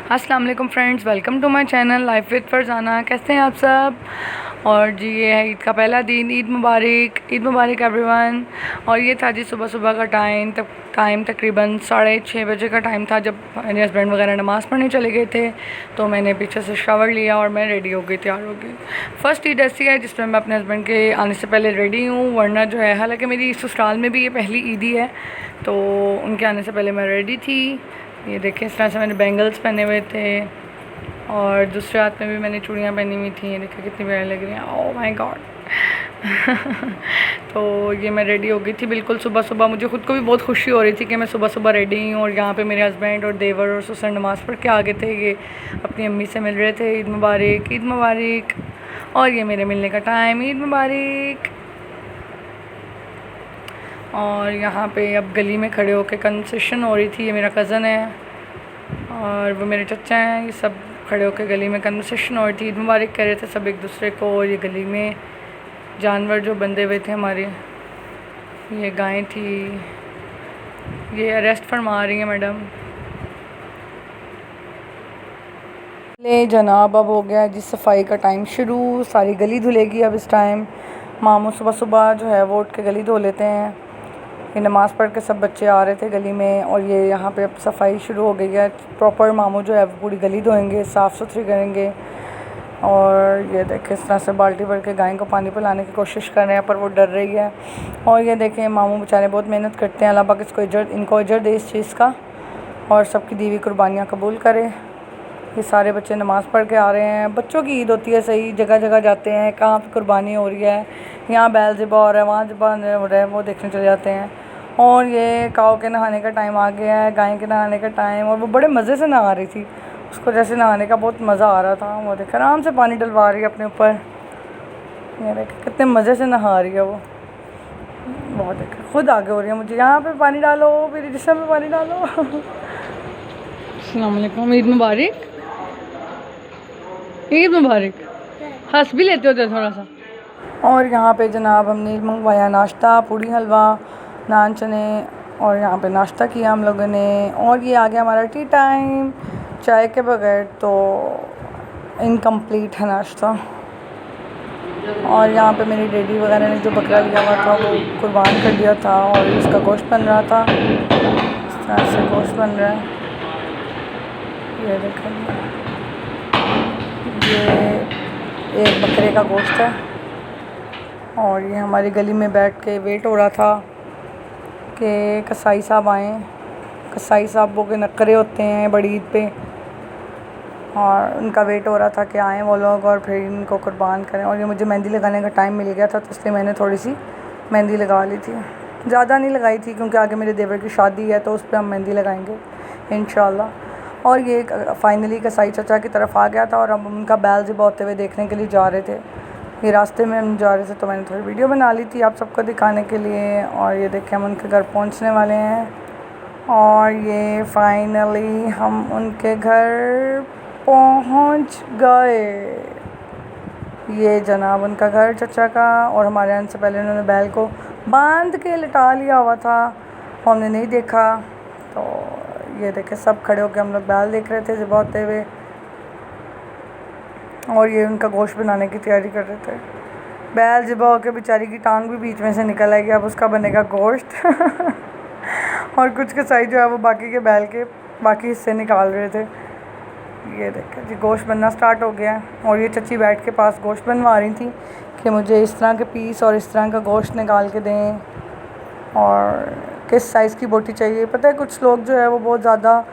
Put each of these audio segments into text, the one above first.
अस्सलाम वालेकुम friends, welcome to my channel life with Farzana. कैसे हैं आप सब? और जी ये है ईद का पहला दिन। ईद मुबारक एवरीवन। और ये था जी सुबह सुबह का टाइम तकरीबन 6:30 बजे का टाइम था, जब मेरे हस्बैंड वगैरह नमाज़ पढ़ने चले गए थे। तो मैंने पीछे से शावर लिया और मैं रेडी हो गई, तैयार हो गई। फ़र्स्ट ईद ऐसी है जिसमें मैं अपने हस्बैंड के आने से पहले रेडी हूँ, वरना जो है हालांकि मेरी ससुराल में भी ये पहली ईद ही है, तो उनके आने से पहले मैं रेडी थी। ये देखें, इस तरह से मैंने बैंगल्स पहने हुए थे और दूसरे हाथ में भी मैंने चूड़ियाँ पहनी हुई थी। ये देखिए कितनी प्यारी लग रही हैं, ओह माय गॉड। तो ये मैं रेडी हो गई थी बिल्कुल सुबह सुबह। मुझे ख़ुद को भी बहुत खुशी हो रही थी कि मैं सुबह सुबह रेडी हूँ। और यहाँ पे मेरे हस्बैंड और देवर और ससुर नमाज़ पढ़ के आ गए थे। ये अपनी अम्मी से मिल रहे थे, ईद मुबारक ईद मुबारक। और ये मेरे मिलने का टाइम, ईद मुबारक। और यहाँ पे अब गली में खड़े होकर कंसेशन हो रही थी। ये मेरा कज़न है और वो मेरे चचा हैं, ये सब खड़े होकर गली में कन्वर्सेशन हो रही थी, ईद मुबारक कह रहे थे सब एक दूसरे को। और ये गली में जानवर जो बंधे हुए थे हमारे, ये गायें थी, ये अरेस्ट फरमा रही हैं मैडम। ले जनाब, अब हो गया जी सफाई का टाइम शुरू। सारी गली धुलेगी अब इस टाइम। मामू सुबह सुबह जो है वो उठ के गली धो लेते हैं। ये नमाज़ पढ़ के सब बच्चे आ रहे थे गली में, और ये यहाँ पे अब सफाई शुरू हो गई है। प्रॉपर मामू जो है वो पूरी गली धोएंगे, साफ़ सुथरी करेंगे। और ये देखें इस तरह से बाल्टी भर के गाय को पानी पिलाने की कोशिश कर रहे हैं, पर वो डर रही है। और ये देखें मामू बेचारे बहुत मेहनत करते हैं। अल्लाह पाक इनको अजर दे इस चीज़ का, और सबकी दी हुई कुर्बानियाँ कबूल करे। ये सारे बच्चे नमाज़ पढ़ के आ रहे हैं। बच्चों की ईद होती है, सही जगह जगह जाते हैं, कहाँ पे कुर्बानी हो रही है, यहाँ बैल ज़िबा हो रहा है, वहाँ ज़िबा हो रहा है, वो देखने चले जाते हैं। और ये काऊ के नहाने का टाइम आ गया है, गाय के नहाने का टाइम। और वो बड़े मज़े से नहा रही थी, उसको जैसे नहाने का बहुत मज़ा आ रहा था। वो देख आराम से पानी डलवा रही है अपने ऊपर। ये देख कितने मज़े से नहा रही है वो। बहुत देख खुद आगे हो रही है, मुझे यहाँ पे पानी डालो, मेरे जिस्म में पानी डालो। अस्सलाम वालेकुम, ईद मुबारक। ईद मुबारक। हंस भी लेते होते थोड़ा सा। और यहाँ पे जनाब हमने मंगवाया नाश्ता, पूड़ी हलवा, नान चने, और यहाँ पे नाश्ता किया हम लोगों ने। और ये आ गया हमारा टी टाइम। चाय के बगैर तो इनकम्प्लीट है नाश्ता। और यहाँ पे मेरी डैडी वगैरह ने जो बकरा लिया हुआ था वो कुर्बान कर दिया था, और इसका गोश्त बन रहा था। इस तरह से गोश्त बन रहा है, ये देखें, ये एक बकरे का गोश्त है। और ये हमारी गली में बैठ के वेट हो रहा था कि कसाई साहब आएँ। कसाई साहबों के नखरे होते हैं बड़ी ईद पे, और उनका वेट हो रहा था कि आएँ वो लोग और फिर इनको कुर्बान करें। और ये मुझे मेहंदी लगाने का टाइम मिल गया था, तो इसलिए मैंने थोड़ी सी मेहंदी लगा ली थी। ज़्यादा नहीं लगाई थी क्योंकि आगे मेरे देवर की शादी है, तो उस पर हम मेहंदी लगाएंगे इंशाल्लाह। और ये फाइनली कसाई चचा की तरफ आ गया था, और हम उनका बैल ज़िबा होते हुए देखने के लिए जा रहे थे। ये रास्ते में हम जा रहे थे, तो मैंने थोड़ी वीडियो बना ली थी आप सबको दिखाने के लिए। और ये देखें हम उनके घर पहुंचने वाले हैं, और ये फाइनली हम उनके घर पहुंच गए। ये जनाब उनका घर चचा का। और हमारे आने से पहले उन्होंने बैल को बांध के लिटा लिया हुआ था, हमने नहीं देखा। तो ये देखे सब खड़े होकर हम लोग बैल देख रहे थे ज़िबा होते हुए, और ये उनका गोश्त बनाने की तैयारी कर रहे थे। बैल ज़िबा होकर बेचारी की टांग भी बीच में से निकल आएगी, अब उसका बनेगा गोश्त। और कुछ कसाई जो है वो बाकी के बैल के बाकी हिस्से निकाल रहे थे। ये देखें जी गोश्त बनना स्टार्ट हो गया है। और ये चची बैठ के पास गोश्त बनवा रही थी कि मुझे इस तरह के पीस और इस तरह का गोश्त निकाल के दें, और किस साइज़ की बोटी चाहिए। पता है कुछ लोग जो है वो बहुत ज़्यादा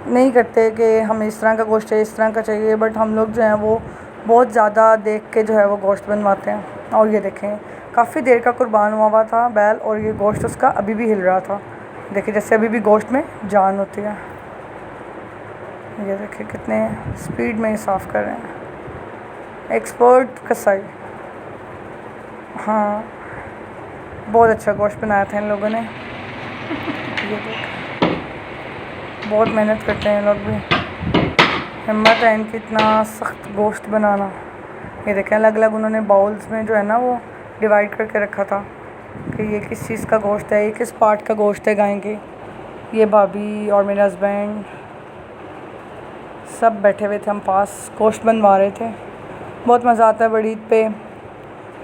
नहीं करते कि हमें इस तरह का गोश्त चाहिए, इस तरह का चाहिए, बट हम लोग जो हैं वो बहुत ज़्यादा देख के जो है वो गोश्त बनवाते हैं। और ये देखें काफ़ी देर का कुर्बान हुआ था बैल, और ये गोश्त उसका अभी भी हिल रहा था। देखिए जैसे अभी भी गोश्त में जान होती है। ये देखिए कितने स्पीड में साफ़ कर रहे हैं, एक्सपर्ट कसाई। हाँ बहुत अच्छा गोश्त बनाया था इन लोगों ने। ये देख बहुत मेहनत करते हैं लोग भी, हिम्मत है इनकी इतना सख्त गोश्त बनाना। ये देखें अलग अलग उन्होंने बाउल्स में जो है ना वो डिवाइड करके रखा था कि ये किस चीज़ का गोश्त है, ये किस पार्ट का गोश्त है गाय के। ये भाभी और मेरे हस्बैंड सब बैठे हुए थे हम पास, गोश्त बनवा रहे थे। बहुत मज़ा आता है बड़ी ईद पे,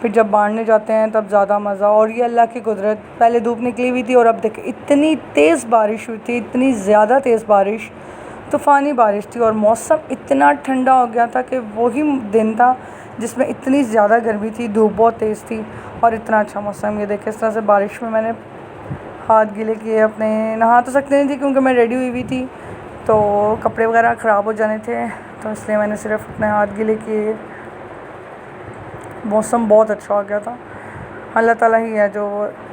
फिर जब बांटने जाते हैं तब ज़्यादा मज़ा। और ये अल्लाह की कुदरत, पहले धूप निकली हुई थी और अब देखें इतनी तेज़ बारिश हुई थी, इतनी ज़्यादा तेज़ बारिश, तूफ़ानी बारिश थी। और मौसम इतना ठंडा हो गया था कि वही दिन था जिसमें इतनी ज़्यादा गर्मी थी, धूप बहुत तेज़ थी और इतना अच्छा मौसम। ये देखें इस तरह से बारिश में मैंने हाथ गीले किए अपने। नहा तो सकते नहीं थी क्योंकि मैं रेडी हुई हुई थी, तो कपड़े वगैरह ख़राब हो जाने थे, तो इसलिए मैंने सिर्फ अपने हाथ गीले किए। मौसम बहुत अच्छा हो गया था। अल्लाह ताला ही है जो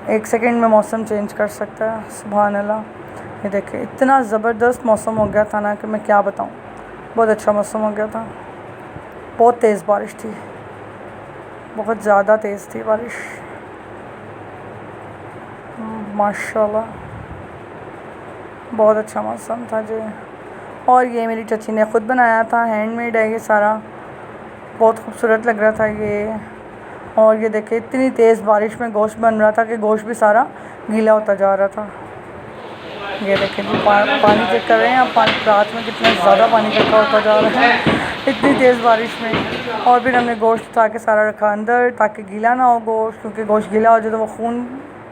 1 सेकंड में मौसम चेंज कर सकता है, सुभान अल्लाह। ये देखें इतना ज़बरदस्त मौसम हो गया था ना कि मैं क्या बताऊँ, बहुत अच्छा मौसम हो गया था। बहुत तेज़ बारिश थी, बहुत ज़्यादा तेज़ थी बारिश, माशाल्लाह बहुत अच्छा मौसम था जी। और ये मेरी चाची ने ख़ुद बनाया था, हैंडमेड है ये सारा, बहुत खूबसूरत लग रहा था ये। और ये देखे इतनी तेज़ बारिश में गोश्त बन रहा था कि गोश्त भी सारा गीला होता जा रहा था। ये देखें जी पानी चेक कर रहे हैं आप, रात में कितना ज़्यादा पानी इकट्ठा होता जा रहा है इतनी तेज़ बारिश में। और फिर हमने गोश्त उठा के सारा रखा अंदर ताकि गीला ना हो गोश्त, क्योंकि गोश्त गीला हो जाए तो वो खून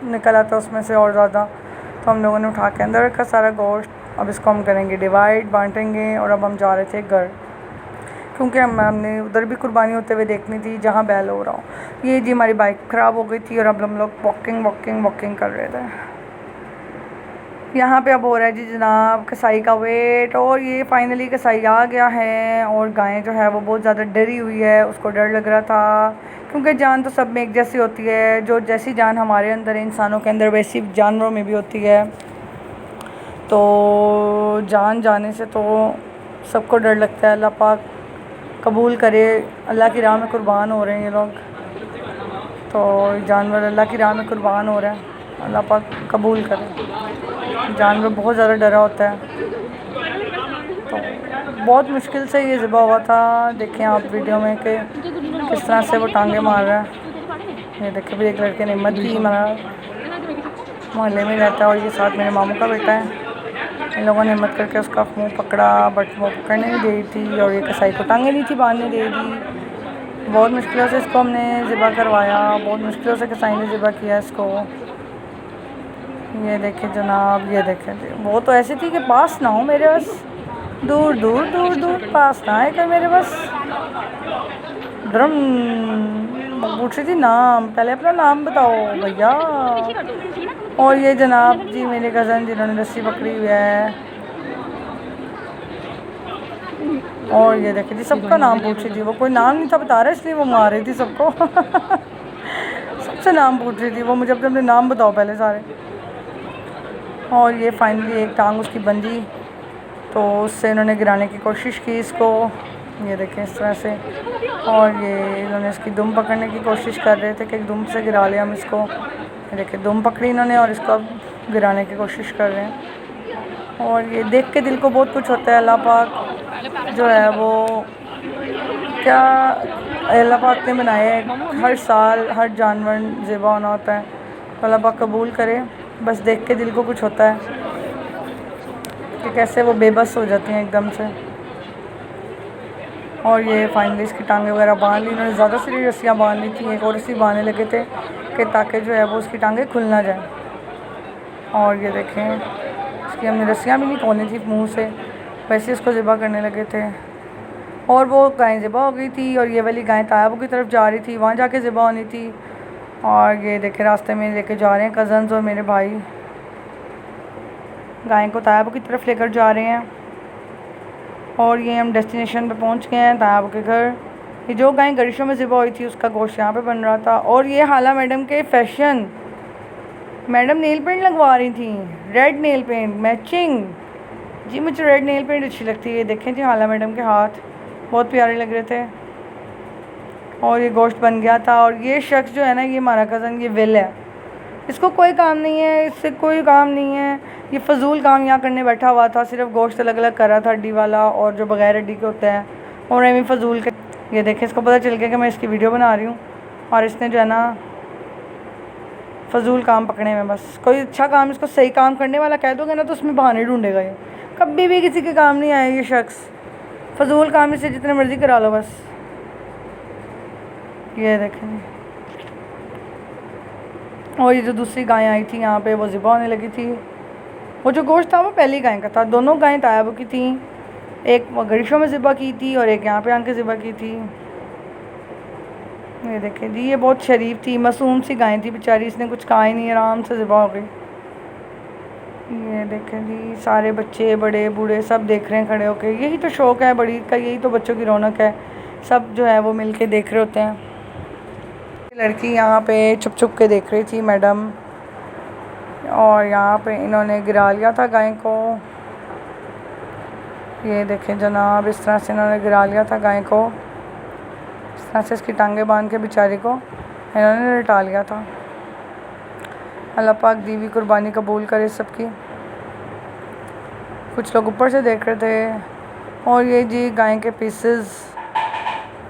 निकल आता है उसमें से और ज़्यादा। तो हम लोगों ने उठा के अंदर रखा सारा गोश्त। अब इसको हम करेंगे डिवाइड, बांटेंगे। और अब हम जा रहे थे घर, क्योंकि हमने उधर भी कुर्बानी होते हुए देखनी थी जहाँ बैल हो रहा हो। ये जी हमारी बाइक ख़राब हो गई थी और अब हम लोग वॉकिंग कर रहे थे। यहाँ पे अब हो रहा है जी जनाब कसाई का वेट, और ये फाइनली कसाई आ गया है। और गाय जो है वो बहुत ज़्यादा डरी हुई है, उसको डर लग रहा था, क्योंकि जान तो सब में एक जैसी होती है। जो जैसी जान हमारे अंदर है इंसानों के अंदर, वैसी जानवरों में भी होती है। तो जान जाने से तो सबको डर लगता है। अल्लाह पाक कबूल करे, अल्लाह की राह में कुर्बान हो रहे हैं ये लोग, तो जानवर अल्लाह की राह में कुर्बान हो रहा है, अल्लाह पाक कबूल करे। जानवर बहुत ज़्यादा डरा होता है, तो बहुत मुश्किल से ये ज़िबा हुआ था। देखें आप वीडियो में कि किस तरह से वो टांगे मार रहा है। ये देखें भी एक लड़के ने हिम्मत की, हमारा मोहल्ले में रहता है और ये साथ मेरे मामू का बेटा है। इन लोगों ने हिम्मत करके उसका मुँह पकड़ा, बट वो पकड़ने नहीं दे रही थी और ये कसाई को टांगे नहीं थी बांधने दे रही। बहुत मुश्किलों से इसको हमने ज़िबा करवाया, बहुत मुश्किलों से कसाई ने ज़िबा किया इसको। ये देखें जनाब, ये देखें जी, वो तो ऐसी थी कि पास ना हो मेरे बस, दूर दूर दूर दूर पास ना आए कर मेरे बस। ड्रम पूछ रही थी नाम, पहले अपना नाम बताओ भैया। और ये जनाब जी मेरे कज़न जिन्होंने रस्सी पकड़ी हुई है, और ये देखें जी सबका नाम पूछ रही थी। वो कोई नाम नहीं था बता रहा इसलिए वो मार रही थी सबको सबसे नाम पूछ रही थी वो, मुझे अपने नाम बताओ पहले सारे। और ये फाइनली एक टांग उसकी बंधी, तो उससे इन्होंने गिराने की कोशिश की इसको। ये देखें इस तरह से, और ये इन्होंने इसकी दुम पकड़ने की कोशिश कर रहे थे कि दुम से गिरा लें हम इसको। ये देखें दुम पकड़ी इन्होंने और इसको अब गिराने की कोशिश कर रहे हैं। और ये देख के दिल को बहुत कुछ होता है। अल्लाह पाक जो है वो क्या, अल्लाह पाक ने बनाया है, हर साल हर जानवर ज़िबा होना होता है, तो अल्लाह पाक कबूल करे। बस देख के दिल को कुछ होता है कि कैसे वो बेबस हो जाती हैं एकदम से। और ये फाइनली इसकी टांगें वगैरह बांध ली इन्होंने, ज़्यादा सारी रस्सियाँ बांध ली थी, एक और रस्सी बांधने लगे थे कि ताकि जो है वो उसकी टांगें खुल ना जाए। और ये देखें इसकी हमने रस्सियाँ भी नहीं खोली थी मुँह से, वैसे इसको ज़िबा करने लगे थे। और वो गाय ज़िबा हो गई थी और ये वाली गाय तायाबू की तरफ जा रही थी, वहाँ जाके ज़िबा होनी थी। और ये देखे रास्ते में लेके जा रहे हैं कज़न्स और मेरे भाई, गाय को तायाबू की तरफ लेकर जा रहे हैं। और ये हम डेस्टिनेशन पे पहुंच गए हैं, तायाबू के घर। ये जो गाय गरिशों में ज़िबा हुई थी उसका गोश्त यहाँ पे बन रहा था। और ये हाला मैडम के फैशन, मैडम नेल पेंट लगवा रही थी, रेड नेल पेंट मैचिंग जी, मुझे रेड नेल पेंट अच्छी लगती है। देखें जी हाला मैडम के हाथ बहुत प्यारे लग रहे थे। और ये गोश्त बन गया था। और ये शख्स जो है ना, ये हमारा कज़न, ये विल है, इसको कोई काम नहीं है, इससे कोई काम नहीं है, ये फ़जूल काम यहाँ करने बैठा हुआ था, सिर्फ गोश्त अलग अलग कर रहा था, हड्डी वाला और जो बगैर हड्डी के होते हैं, और एम फ़जूल के। ये देखें इसको पता चल गया कि मैं इसकी वीडियो बना रही हूँ, और इसने जो है ना फ़जूल काम पकड़े में। बस कोई अच्छा काम इसको सही काम करने वाला कह दोगे ना तो उसमें बहाने ढूंढेगा, ये कभी भी किसी के काम नहीं आया ये शख्स। फजूल काम इससे जितने मर्ज़ी करा लो बस। ये देखें। और ये जो दूसरी गाय आई थी यहाँ पे वो ज़िबा होने लगी थी। वो जो गोश्त था वो पहली गाय का था। दोनों गायें तायाबा की थी, एक गरिशों में ज़िबा की थी और एक यहाँ पे आके ज़िबा की थी। ये देखें जी, ये बहुत शरीफ थी, मासूम सी गाय थी बेचारी, इसने कुछ कहा ही नहीं, आराम से ज़िबा हो गई। ये देखें जी, सारे बच्चे बड़े बूढ़े सब देख रहे हैं खड़े होके। यही तो शौक़ है बड़ी का, यही तो बच्चों की रौनक है। सब जो है वो मिल के देख रहे होते हैं। लड़की यहाँ पे छुप छुप के देख रही थी मैडम, और यहाँ पे इन्होंने गिरा लिया था गाय को। ये देखें जनाब, इस तरह से इन्होंने गिरा लिया था गाय को, इस तरह से इसकी टांगें बांध के बेचारी को इन्होंने लटा लिया था। अल्लाह पाक दीवी कुर्बानी कबूल करे सबकी। कुछ लोग ऊपर से देख रहे थे। और ये जी गाय के पीसेस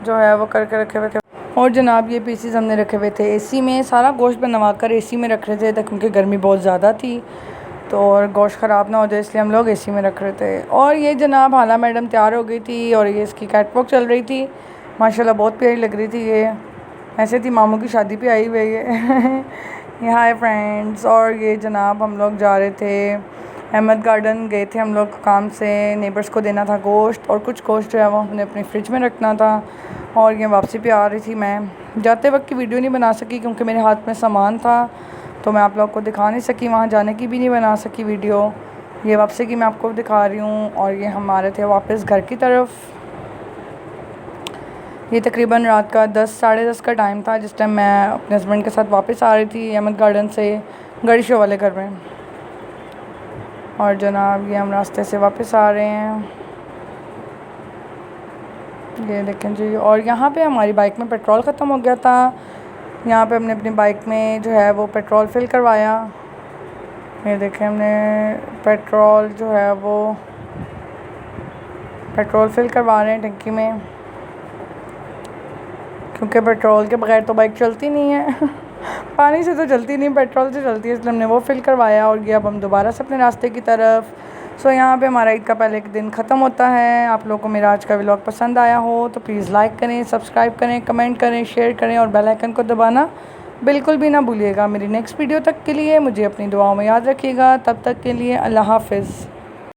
जो है वो करके रखे हुए थे। और जनाब ये पीसेस हमने रखे हुए थे एसी में, सारा गोश्त बनवा कर एसी में रख रहे थे तक, क्योंकि गर्मी बहुत ज़्यादा थी तो और गोश्त ख़राब ना हो जाए इसलिए हम लोग एसी में रख रहे थे। और ये जनाब हाला मैडम तैयार हो गई थी और ये इसकी कैट वॉक चल रही थी। माशाल्लाह बहुत प्यारी लग रही थी ये, ऐसे थी मामू की शादी पे आई हुई है ये हाय फ्रेंड्स। और ये जनाब हम लोग जा रहे थे अहमद गार्डन, गए थे हम लोग काम से, नेबर्स को देना था गोश्त, और कुछ गोश्त जो है वो हमने अपनी फ्रिज में रखना था। और ये वापसी पे आ रही थी, मैं जाते वक्त की वीडियो नहीं बना सकी क्योंकि मेरे हाथ में सामान था तो मैं आप लोग को दिखा नहीं सकी, वहाँ जाने की भी नहीं बना सकी वीडियो। ये वापसी की मैं आपको दिखा रही हूँ। और ये हम आ रहे थे वापस घर की तरफ। ये तकरीबन रात का 10 साढ़े 10 का टाइम था जिस टाइम मैं अपने हस्बैंड के साथ वापस आ रही थी अहमद गार्डन से गरिशों वाले घर में। और जनाब ये हम रास्ते से वापस आ रहे हैं, ये देखें जी। और यहाँ पे हमारी बाइक में पेट्रोल ख़त्म हो गया था। यहाँ पे हमने अपनी बाइक में जो है वो पेट्रोल फिल करवाया। ये देखें हमने पेट्रोल जो है वो पेट्रोल फिल करवा रहे हैं टंकी में, क्योंकि पेट्रोल के बगैर तो बाइक चलती नहीं है पानी से तो चलती नहीं, पेट्रोल से चलती है, इसलिए हमने वो फिल करवाया। और ये अब हम दोबारा से अपने रास्ते की तरफ। सो यहाँ पे हमारा ईद का पहले एक दिन ख़त्म होता है। आप लोगों को मेरा आज का व्लॉग पसंद आया हो तो प्लीज़ लाइक करें, सब्सक्राइब करें, कमेंट करें, शेयर करें और बेल आइकन को दबाना बिल्कुल भी ना भूलिएगा। मेरी नेक्स्ट वीडियो तक के लिए मुझे अपनी दुआओं में याद रखिएगा। तब तक के लिए अल्लाह हाफ़िज़।